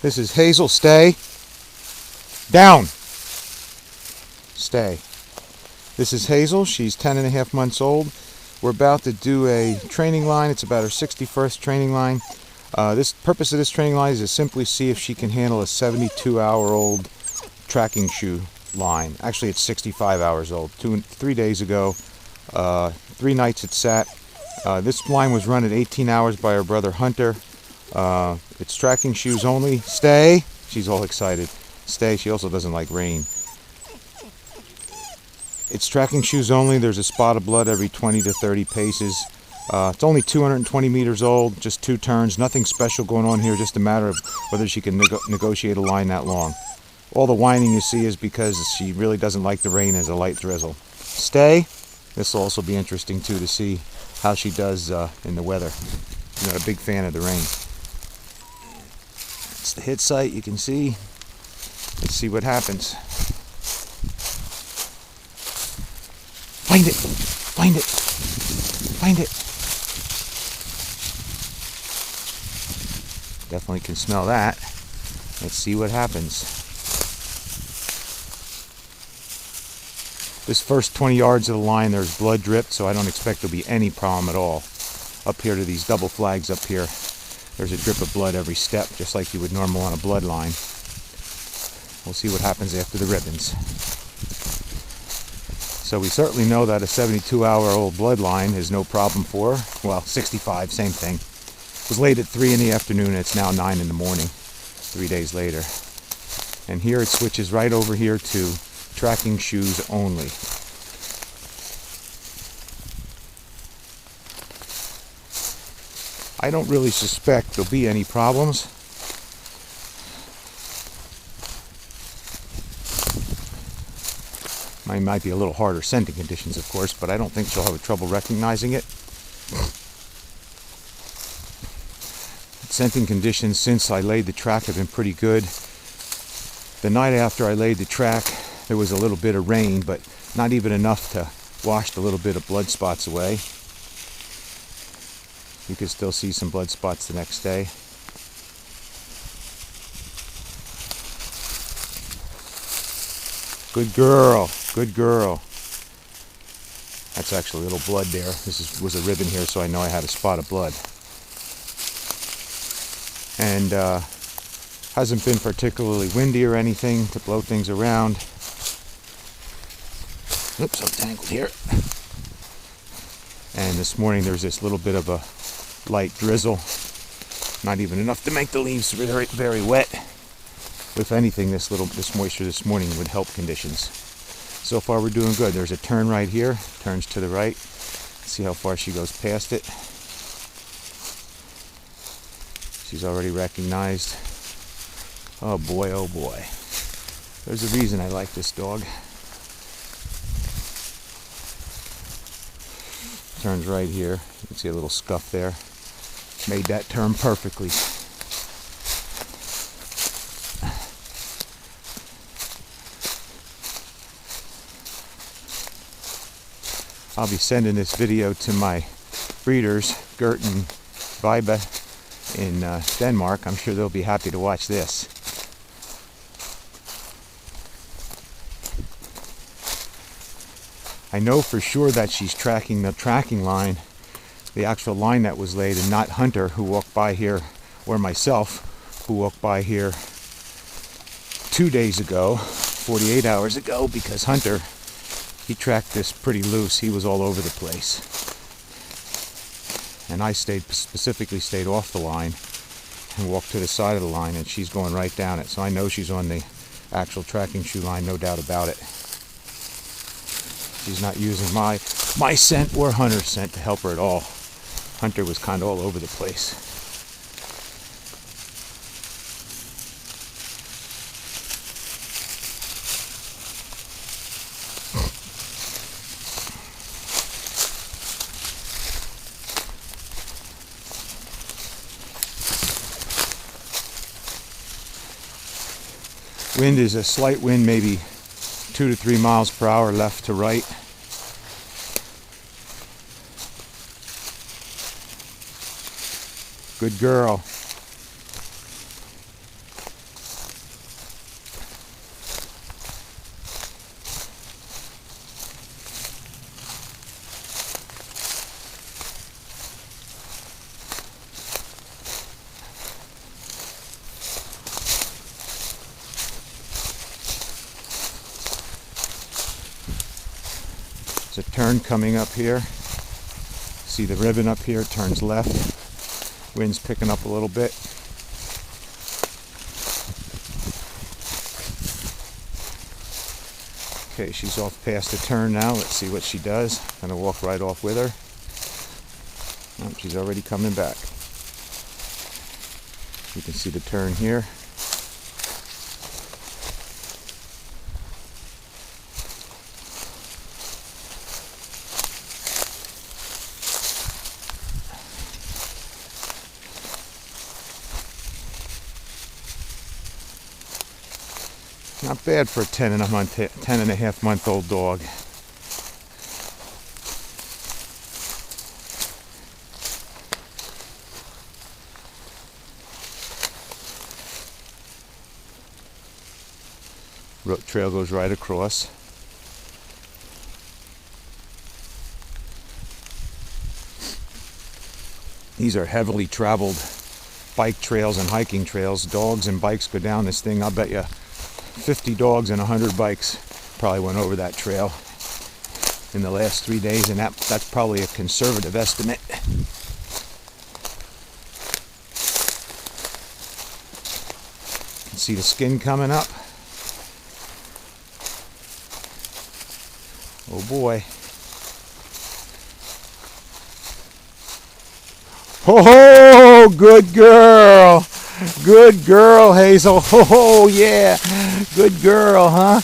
This is Hazel. Stay. Down. Stay. This is Hazel. She's 10.5 months old. We're about to do a training line. It's about her 61st training line. This purpose of this training line is to simply see if she can handle a 72-hour-old tracking shoe line. Actually, it's 65 hours old. 3 days ago, 3 nights it sat. This line was run at 18 hours by her brother Hunter. It's tracking shoes only. Stay. She's all excited. Stay. She also doesn't like rain. It's tracking shoes only. There's a spot of blood every 20 to 30 paces. It's only 220 meters old, just 2 turns. Nothing special going on here, just a matter of whether she can negotiate a line that long. All the whining you see is because she really doesn't like the rain as a light drizzle. Stay. This will also be interesting too to see how she does in the weather. I'm not a big fan of the rain. It's the hit site, you can see. Let's see what happens. Find it! Find it! Find it! Definitely can smell that. Let's see what happens. This first 20 yards of the line, there's blood dripped, so I don't expect there'll be any problem at all. Up here to these double flags up here, there's a drip of blood every step, just like you would normal on a blood line. We'll see what happens after the ribbons. So we certainly know that a 72-hour-old blood line is no problem for her. Well, 65, same thing. It was late at 3 in the afternoon, and it's now 9 in the morning, 3 days later. And here it switches right over here to tracking shoes only. I don't really suspect there'll be any problems. Mine might be a little harder scenting conditions, of course, but I don't think she'll have trouble recognizing it. Scenting conditions since I laid the track have been pretty good. The night after I laid the track, there was a little bit of rain, but not even enough to wash the little bit of blood spots away. You can still see some blood spots the next day. Good girl, good girl. That's actually a little blood there. This was a ribbon here, so I know I had a spot of blood. And hasn't been particularly windy or anything to blow things around. Oops, I'm tangled here. And this morning there's this little bit of a light drizzle. Not even enough to make the leaves very, very wet. If anything, this moisture this morning would help conditions. So far we're doing good. There's a turn right here. Turns to the right. Let's see how far she goes past it. She's already recognized. Oh boy, oh boy. There's a reason I like this dog. Turns right here. You can see a little scuff there. Made that turn perfectly. I'll be sending this video to my breeders, Gert and Vibe in Denmark. I'm sure they'll be happy to watch this. I know for sure that she's tracking the tracking line, the actual line that was laid, and not Hunter, who walked by here, or myself, who walked by here 2 days ago, 48 hours ago, because Hunter, he tracked this pretty loose. He was all over the place. And I specifically stayed off the line and walked to the side of the line, and she's going right down it. So I know she's on the actual tracking shoe line, no doubt about it. She's not using my scent or Hunter's scent to help her at all. Hunter was kind of all over the place. Wind is a slight wind, maybe 2 to 3 miles per hour left to right. Good girl. There's a turn coming up here. See the ribbon up here, it turns left. Wind's picking up a little bit. Okay, she's off past the turn now. Let's see what she does. I'm gonna walk right off with her. Oh, she's already coming back. You can see the turn here. Not bad for a 10.5-month-old dog. Trail goes right across. These are heavily traveled bike trails and hiking trails. Dogs and bikes go down this thing. I'll bet you 50 dogs and 100 bikes probably went over that trail in the last 3 days, and that's probably a conservative estimate. You can see the skin coming up. Oh boy. Oh, good girl. Good girl, Hazel. Oh, yeah. Good girl, huh?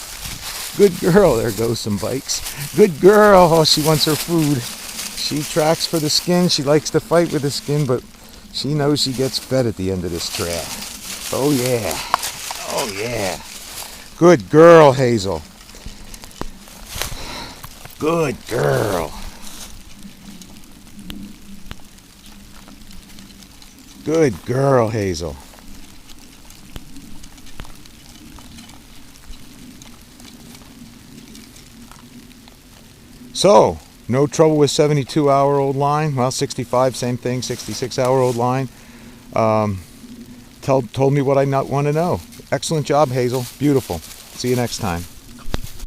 Good girl. There goes some bikes. Good girl. Oh, she wants her food. She tracks for the skin. She likes to fight with the skin, but she knows she gets fed at the end of this trail. Oh, yeah. Oh, yeah. Good girl, Hazel. Good girl. Good girl, Hazel. So, no trouble with 72-hour-old line. Well, 65, same thing, 66-hour-old line. Told me what I want to know. Excellent job, Hazel. Beautiful. See you next time.